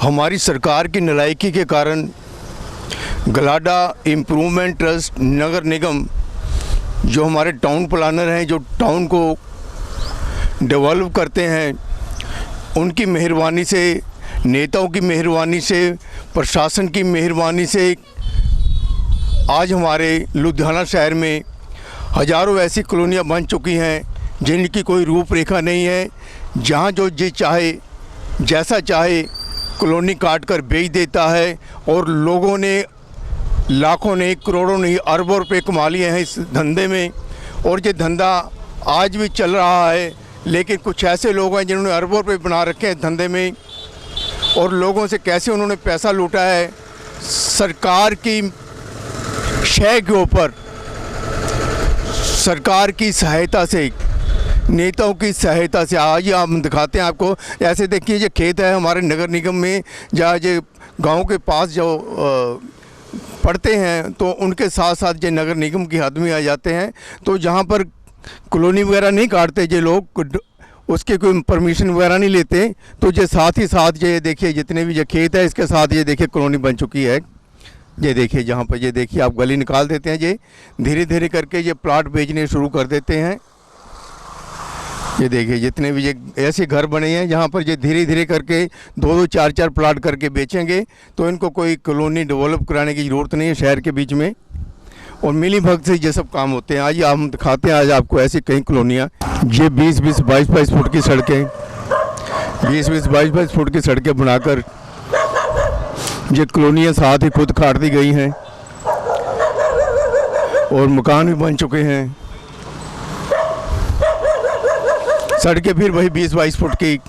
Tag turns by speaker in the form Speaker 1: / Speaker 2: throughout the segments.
Speaker 1: हमारी सरकार की नालायकी के कारण गलाडा इम्प्रूवमेंट ट्रस्ट नगर निगम जो हमारे टाउन प्लानर हैं, जो टाउन को डेवलप करते हैं, उनकी मेहरबानी से, नेताओं की मेहरबानी से, प्रशासन की मेहरबानी से आज हमारे लुधियाना शहर में हज़ारों ऐसी कॉलोनियाँ बन चुकी हैं जिनकी कोई रूपरेखा नहीं है। जहाँ जो जी चाहे जैसा चाहे कॉलोनी काट कर बेच देता है और लोगों ने लाखों नहीं, करोड़ों नहीं, अरबों रुपए कमा लिए हैं इस धंधे में। और ये धंधा आज भी चल रहा है, लेकिन कुछ ऐसे लोग हैं जिन्होंने अरबों रुपए बना रखे हैं धंधे में और लोगों से कैसे उन्होंने पैसा लूटा है सरकार की शय के ऊपर, सरकार की सहायता से, नेताओं की सहायता से। आज हम दिखाते हैं आपको। ऐसे देखिए, ये खेत है हमारे नगर निगम में, जहाँ ये गांव के पास जो पड़ते हैं तो उनके साथ साथ ये नगर निगम की हद में आ जाते हैं। तो जहाँ पर कॉलोनी वगैरह नहीं काटते ये लोग, उसके कोई परमिशन वगैरह नहीं लेते, तो ये साथ ही साथ ये देखिए जितने भी ये खेत है इसके साथ ये देखिए कॉलोनी बन चुकी है। ये देखिए जहाँ पर ये देखिए आप गली निकाल देते हैं, ये धीरे धीरे करके ये प्लाट बेचने शुरू कर देते हैं। ये देखिए जितने भी ये ऐसे घर बने हैं जहाँ पर ये धीरे धीरे करके 2-2, 4-4 प्लाट करके बेचेंगे, तो इनको कोई कॉलोनी डेवलप कराने की ज़रूरत नहीं है शहर के बीच में, और मिली भगत से ये सब काम होते हैं। आज हम दिखाते हैं आज आपको ऐसी कई कॉलोनियाँ। ये 20-20, 22-22 फुट की सड़कें, 20-20, 22-22 फुट की सड़कें बनाकर ये कॉलोनियाँ साथ ही खुद काट दी गई हैं और मकान भी बन चुके हैं। सड़कें फिर वही 20-22 फुट की,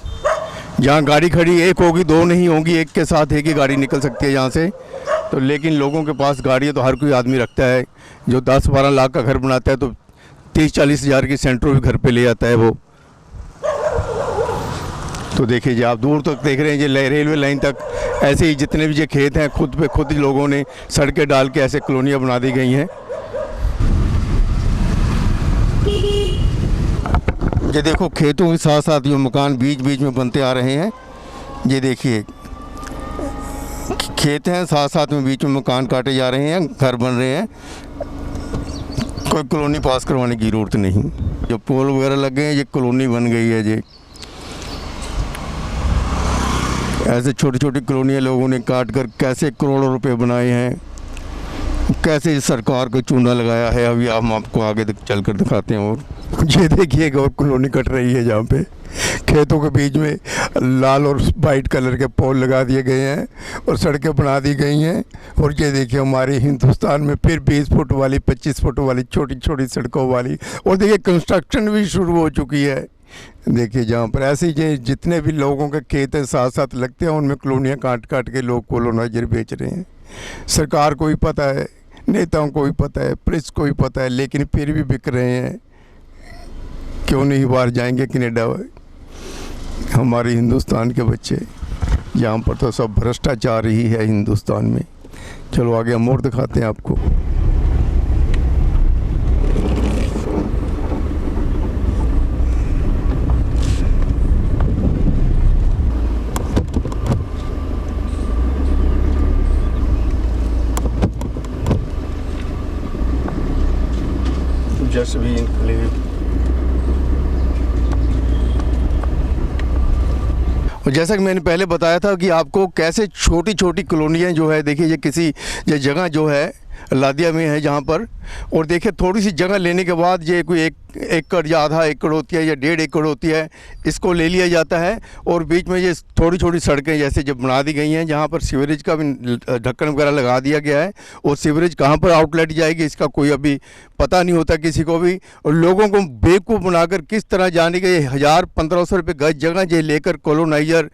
Speaker 1: जहाँ गाड़ी खड़ी एक होगी, दो नहीं होंगी, एक के साथ एक ही गाड़ी निकल सकती है यहाँ से। तो लेकिन लोगों के पास गाड़ियाँ तो हर कोई आदमी रखता है। जो 10-12 लाख का घर बनाता है तो 30-40 हज़ार की सेंट्रो भी घर पे ले आता है वो। तो देखिए जी आप दूर तक देख रहे हैं, ये रेलवे लाइन तक ऐसे ही जितने भी ये खेत हैं खुद पे खुद लोगों ने सड़कें डाल के ऐसे कॉलोनियाँ बना दी गई हैं। ये देखो खेतों के साथ साथ जो मकान बीच बीच में बनते आ रहे हैं, ये देखिए खेत हैं साथ साथ में बीच में मकान काटे जा रहे हैं, घर बन रहे हैं। कोई कॉलोनी पास करवाने की ज़रूरत नहीं। जो पोल वगैरह लगे हैं ये कॉलोनी बन गई है। ये ऐसे छोटी छोटी कॉलोनियाँ लोगों ने काट कर कैसे करोड़ों रुपए बनाए हैं, कैसे सरकार को चूना लगाया है। अभी हम आपको आगे चल कर दिखाते हैं। और ये देखिए और कॉलोनी कट रही है जहाँ पे खेतों के बीच में लाल और वाइट कलर के पोल लगा दिए गए हैं और सड़कें बना दी गई हैं। और ये देखिए हमारे हिंदुस्तान में फिर 20 फुट वाली, 25 फुट वाली छोटी छोटी सड़कों वाली, और देखिए कंस्ट्रक्शन भी शुरू हो चुकी है। देखिए जहाँ पर ऐसे ही जितने भी लोगों के खेत हैं साथ साथ लगते हैं, उनमें कॉलोनियाँ काट काट के लोग कॉलोनाइजर बेच रहे हैं। सरकार को भी पता है, नेताओं को भी पता है, प्रेस को भी पता है, लेकिन फिर भी बिक रहे हैं। क्यों नहीं बाहर जाएंगे कनाडा हमारे हिंदुस्तान के बच्चे। यहाँ पर तो सब भ्रष्टाचार ही है हिंदुस्तान में। चलो आगे हम और दिखाते हैं आपको। Just be included. और जैसा कि मैंने पहले बताया था कि आपको कैसे छोटी छोटी कॉलोनियाँ जो है, देखिए ये जगह जो है लादिया में है जहाँ पर, और देखिए थोड़ी सी जगह लेने के बाद ये कोई 1 एकड़ या आधा एकड़ होती है या 1.5 एकड़ होती है, इसको ले लिया जाता है। और बीच में ये छोटी छोटी सड़कें जैसे जब बना दी गई हैं, जहाँ पर सीवरेज का भी ढक्कन वगैरह लगा दिया गया है, और सीवरेज कहाँ पर आउटलेट जाएगी इसका कोई अभी पता नहीं होता किसी को भी। और लोगों को बेवकूफ़ बनाकर किस तरह जाने के 1000-1500 रुपये गज जगह ये लेकर कॉलोनाइजर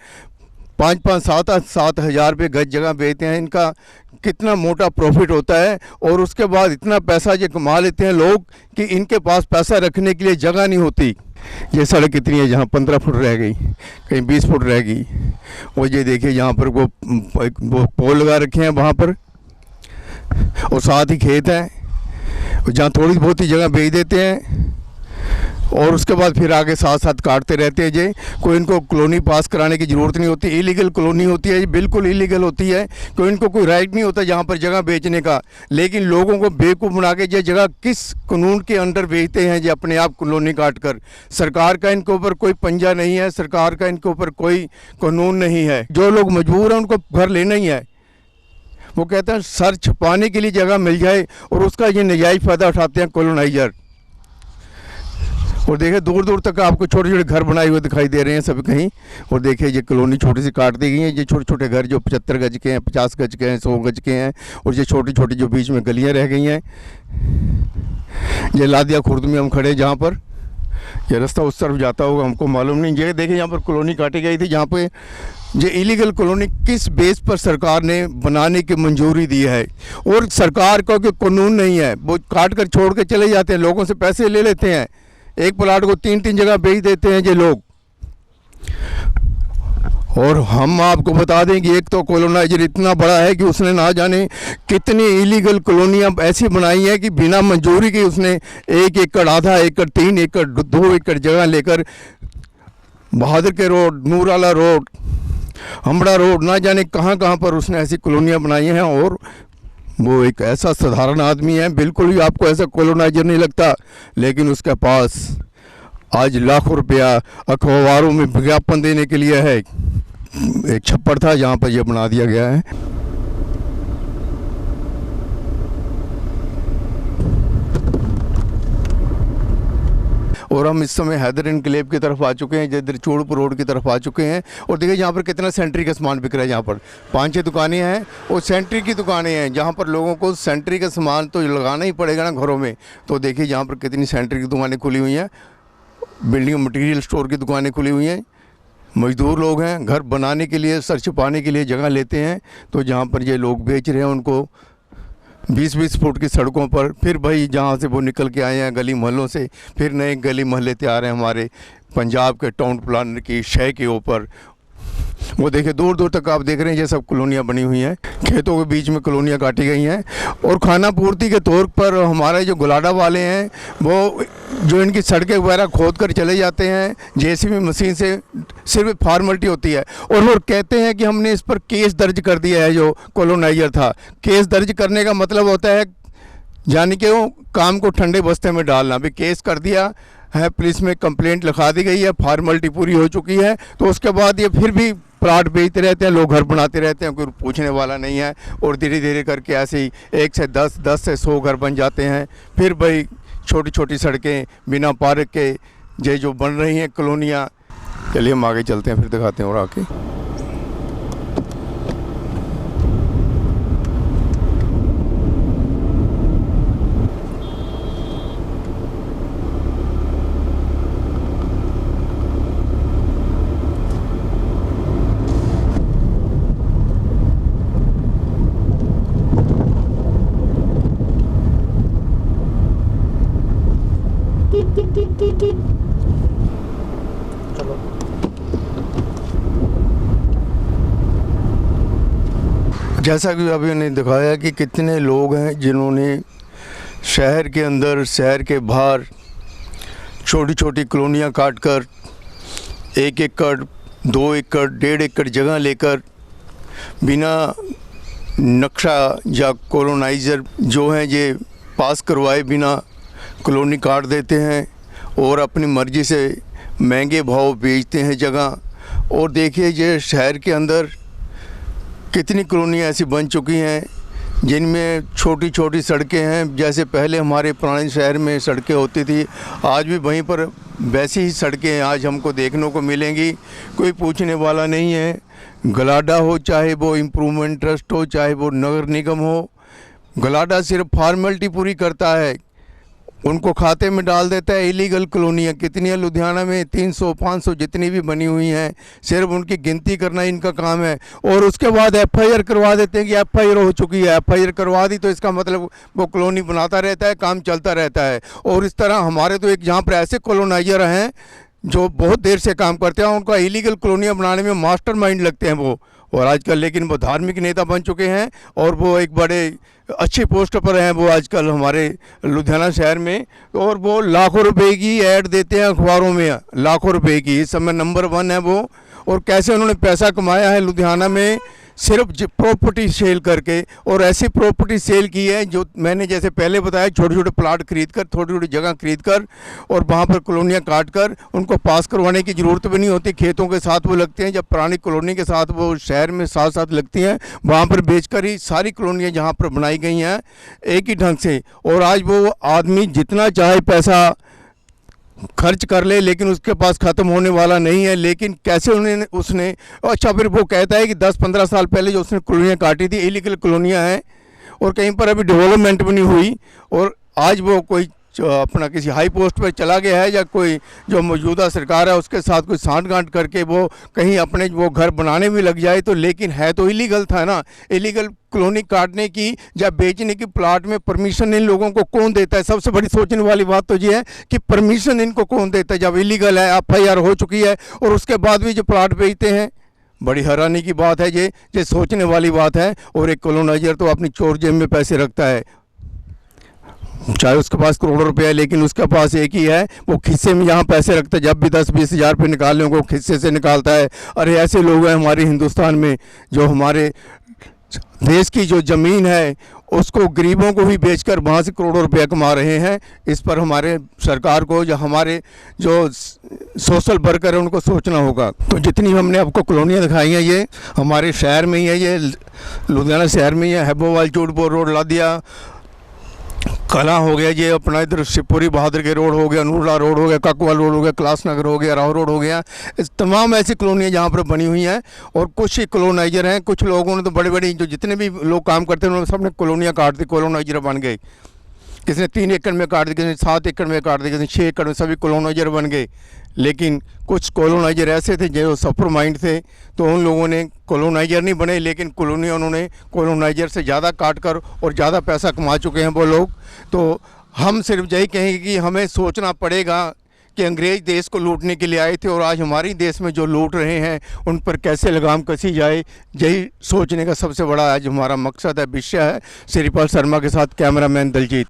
Speaker 1: 5-5, 7-7 हज़ार रुपये गज जगह बेचते हैं। इनका कितना मोटा प्रॉफिट होता है, और उसके बाद इतना पैसा ये कमा लेते हैं लोग कि इनके पास पैसा रखने के लिए जगह नहीं होती। ये सड़क कितनी है, जहाँ 15 फुट रह गई, कहीं 20 फुट रह गई। और ये देखिए यहाँ पर वो पोल लगा रखे हैं वहाँ पर, और साथ ही खेत हैं, और जहाँ थोड़ी बहुत ही जगह बेच देते हैं और उसके बाद फिर आगे साथ साथ काटते रहते हैं जी। कोई इनको कॉलोनी पास कराने की ज़रूरत नहीं होती, इलीगल कॉलोनी होती है, बिल्कुल इलीगल होती है। कोई इनको कोई राइट नहीं होता जहाँ पर जगह बेचने का, लेकिन लोगों को बेवकूफ़ बना के ये जगह किस कानून के अंडर बेचते हैं जी अपने आप कॉलोनी काट कर। सरकार का इनके ऊपर कोई पंजा नहीं है, सरकार का इनके ऊपर कोई कानून नहीं है। जो लोग मजबूर हैं उनको घर लेना ही है। वो कहते हैं सर छुपाने के लिए जगह मिल जाए और उसका ये नजायज़ फ़ायदा उठाते हैं कॉलोनाइजर। और देखिए दूर दूर तक आपको छोटे छोटे घर बनाए हुए दिखाई दे रहे हैं सब कहीं। और देखिए ये कॉलोनी छोटी सी काट दी गई है। ये छोटे छोटे घर जो 75 गज के हैं, 50 गज के हैं, 100 गज के हैं, और ये छोटी छोटी जो बीच में गलियां रह गई हैं। ये लादिया खुर्द में हम खड़े, जहाँ पर ये रास्ता उस तरफ जाता होगा हमको मालूम नहीं। ये देखिए यहाँ पर कॉलोनी काटी गई थी, जहाँ पे ये इलीगल कॉलोनी किस बेस पर सरकार ने बनाने की मंजूरी दी है। और सरकार का कोई कानून नहीं है, वो काट कर छोड़ के चले जाते हैं, लोगों से पैसे ले लेते हैं। एक प्लाट को 3-3 जगह बेच देते हैं ये लोग। और हम आपको बता दें कि एक तो कॉलोनाइजर इतना बड़ा है कि उसने ना जाने कितनी इलीगल कॉलोनियाँ ऐसी बनाई हैं कि बिना मंजूरी के उसने 1 एकड़, आधा एकड़, 3 एकड़, 2 एकड़ जगह लेकर बहादुर के रोड, नूराला रोड, हमड़ा रोड, ना जाने कहाँ कहाँ पर उसने ऐसी कॉलोनियाँ बनाई हैं। और वो एक ऐसा साधारण आदमी है, बिल्कुल भी आपको ऐसा कॉलोनाइजर नहीं लगता, लेकिन उसके पास आज लाखों रुपया अखबारों में विज्ञापन देने के लिए है। एक छप्पर था जहाँ पर यह बना दिया गया है। और हम इस समय हैदर एनक्लेव की तरफ आ चुके हैं, इधर चूड़पुर रोड की तरफ आ चुके हैं। और देखिए यहाँ पर कितना सेंट्री का सामान बिक रहा है। यहाँ पर 5-6 दुकानें हैं और सेंट्री की दुकानें हैं, जहाँ पर लोगों को सेंट्री का सामान तो लगाना ही पड़ेगा ना घरों में। तो देखिए यहाँ पर कितनी सेंट्री की दुकानें खुली हुई हैं, बिल्डिंग मटेरियल स्टोर की दुकानें खुली हुई हैं। मजदूर लोग हैं, घर बनाने के लिए, सर छुपाने के लिए जगह लेते हैं। तो जहाँ पर ये लोग बेच रहे हैं उनको 20-20 फुट की सड़कों पर, फिर भाई जहाँ से वो निकल के आए हैं गली मोहल्लों से, फिर नए गली मोहल्ले तैयार हैं हमारे पंजाब के टाउन प्लानर की शय के ऊपर। वो देखिए दूर दूर तक आप देख रहे हैं ये सब कॉलोनियाँ बनी हुई हैं, खेतों के बीच में कॉलोनियाँ काटी गई हैं। और खाना पूर्ति के तौर पर हमारे जो गुलाडा वाले हैं वो जो इनकी सड़कें वगैरह खोद कर चले जाते हैं जेसीबी मशीन से, सिर्फ फॉर्मेलिटी होती है। और वो कहते हैं कि हमने इस पर केस दर्ज कर दिया है। जो कॉलोनाइजर था, केस दर्ज करने का मतलब होता है यानी कि वो काम को ठंडे बस्ते में डालना। भी केस कर दिया है, पुलिस में कंप्लेंट लिखा दी गई है, फॉर्मेलिटी पूरी हो चुकी है, तो उसके बाद ये फिर भी प्लाट बेचते रहते हैं, लोग घर बनाते रहते हैं, कोई पूछने वाला नहीं है। और धीरे धीरे करके ऐसे ही 1 से 10, 10 से 100 घर बन जाते हैं। फिर भाई छोटी छोटी सड़कें बिना पार्क के ये जो बन रही हैं कॉलोनियाँ। चलिए हम आगे चलते हैं, फिर दिखाते हैं और आके। जैसा कि अभी मैंने दिखाया कि कितने लोग हैं जिन्होंने शहर के अंदर, शहर के बाहर छोटी छोटी कॉलोनियाँ काट कर 1 एकड़, 2 एकड़, 1.5 एकड़ जगह लेकर बिना नक्शा या कॉलोनाइजर जो हैं ये पास करवाए बिना कॉलोनी काट देते हैं और अपनी मर्ज़ी से महंगे भाव बेचते हैं जगह। और देखिए ये शहर के अंदर कितनी कॉलोनियाँ ऐसी बन चुकी हैं जिनमें छोटी छोटी सड़कें हैं। जैसे पहले हमारे पुराने शहर में सड़कें होती थी, आज भी वहीं पर वैसी ही सड़कें आज हमको देखने को मिलेंगी। कोई पूछने वाला नहीं है। गलाडा हो, चाहे वो इम्प्रूवमेंट ट्रस्ट हो, चाहे वो नगर निगम हो, गलाडा सिर्फ फॉर्मेलिटी पूरी करता है, उनको खाते में डाल देता है। इलीगल कॉलोनियाँ कितनी है लुधियाना में, 300-500 जितनी भी बनी हुई हैं, सिर्फ उनकी गिनती करना इनका काम है। और उसके बाद FIR करवा देते हैं कि FIR हो चुकी है। FIR करवा दी तो इसका मतलब वो कॉलोनी बनाता रहता है, काम चलता रहता है। और इस तरह हमारे तो एक जहाँ पर ऐसे कॉलोनाइजर हैं जो बहुत देर से काम करते हैं, उनका इलीगल कॉलोनियाँ बनाने में मास्टरमाइंड लगते हैं वो। और आजकल लेकिन वो धार्मिक नेता बन चुके हैं और वो एक बड़े अच्छे पोस्ट पर हैं वो आजकल हमारे लुधियाना शहर में। और वो लाखों रुपए की ऐड देते हैं अखबारों में, लाखों रुपए की, इस समय नंबर 1 है वो। और कैसे उन्होंने पैसा कमाया है लुधियाना में सिर्फ प्रॉपर्टी सेल करके, और ऐसी प्रॉपर्टी सेल की है जो मैंने जैसे पहले बताया, छोटे छोटे प्लाट खरीद कर, छोटी छोटी जगह खरीद कर और वहाँ पर कॉलोनियाँ काट कर उनको पास करवाने की ज़रूरत भी नहीं होती, खेतों के साथ वो लगते हैं, जब पुरानी कॉलोनी के साथ वो शहर में साथ साथ लगती हैं, वहाँ पर बेचकर ही सारी कॉलोनियाँ जहाँ पर बनाई गई हैं एक ही ढंग से। और आज वो आदमी जितना चाहे पैसा खर्च कर ले लेकिन उसके पास ख़त्म होने वाला नहीं है। लेकिन कैसे उसने अच्छा, फिर वो कहता है कि 10-15 साल पहले जो उसने कॉलोनियाँ काटी थी, इलीगल कॉलोनियाँ हैं और कहीं पर अभी डेवलपमेंट भी नहीं हुई, और आज वो कोई अपना किसी हाई पोस्ट पर चला गया है या कोई जो मौजूदा सरकार है उसके साथ कोई सांठ-गांठ करके वो कहीं अपने वो घर बनाने भी लग जाए, तो लेकिन है तो इलीगल था ना। इलीगल कॉलोनी काटने की या बेचने की प्लाट में परमिशन इन लोगों को कौन देता है? सबसे बड़ी सोचने वाली बात तो ये है कि परमिशन इनको कौन देता है जब इलीगल है, FIR हो चुकी है और उसके बाद भी जो प्लाट बेचते हैं। बड़ी हैरानी की बात है ये सोचने वाली बात है। और एक कॉलोनाइजर तो अपनी चोर जेब में पैसे रखता है, चाहे उसके पास करोड़ों रुपए है, लेकिन उसके पास एक ही है, वो खिस्से में यहाँ पैसे रखता है। जब भी 10-20 हज़ार रुपये निकालने को खिस्से से निकालता है। अरे ऐसे लोग हैं हमारे हिंदुस्तान में जो हमारे देश की जो ज़मीन है उसको गरीबों को भी बेचकर वहाँ से करोड़ों रुपए कमा रहे हैं। इस पर हमारे सरकार को या हमारे जो सोशल वर्कर है उनको सोचना होगा। तो जितनी हमने आपको कॉलोनियाँ दिखाई हैं ये हमारे शहर में ही है, ये लुधियाना शहर में ही है। हैबोवाल चूटपुर रोड, लादिया कला हो गया, ये अपना इधर शिवपुरी बहादुर के रोड हो गया, नूरला रोड हो गया, ककवाल रोड हो गया, क्लास नगर हो गया, राव रोड हो गया। इस तमाम ऐसी कॉलोनियाँ जहाँ पर बनी हुई हैं। और कुछ ही कॉलोनाइजर हैं, कुछ लोगों ने तो बड़े बड़ी जो जितने भी लोग काम करते हैं उन्होंने सबने कॉलोनियाँ काट दी, कॉलोनाइजर बन गए। किसी ने 3 एकड़ में काट दी, किसी ने 7 एकड़ में काट दी, किसी ने 6 एकड़ में, सभी कॉलोनाइजर बन गए। लेकिन कुछ कॉलोनाइजर ऐसे थे जो सुपर माइंड थे, तो उन लोगों ने कॉलोनाइजर नहीं बने लेकिन कॉलोनी उन्होंने कॉलोनाइजर से ज़्यादा काट कर और ज़्यादा पैसा कमा चुके हैं वो लोग। तो हम सिर्फ यही कहेंगे कि हमें सोचना पड़ेगा कि अंग्रेज़ देश को लूटने के लिए आए थे और आज हमारे देश में जो लूट रहे हैं उन पर कैसे लगाम कसी जाए, यही सोचने का सबसे बड़ा आज हमारा मकसद है, विषय है। श्रीपाल शर्मा के साथ कैमरामैन दलजीत।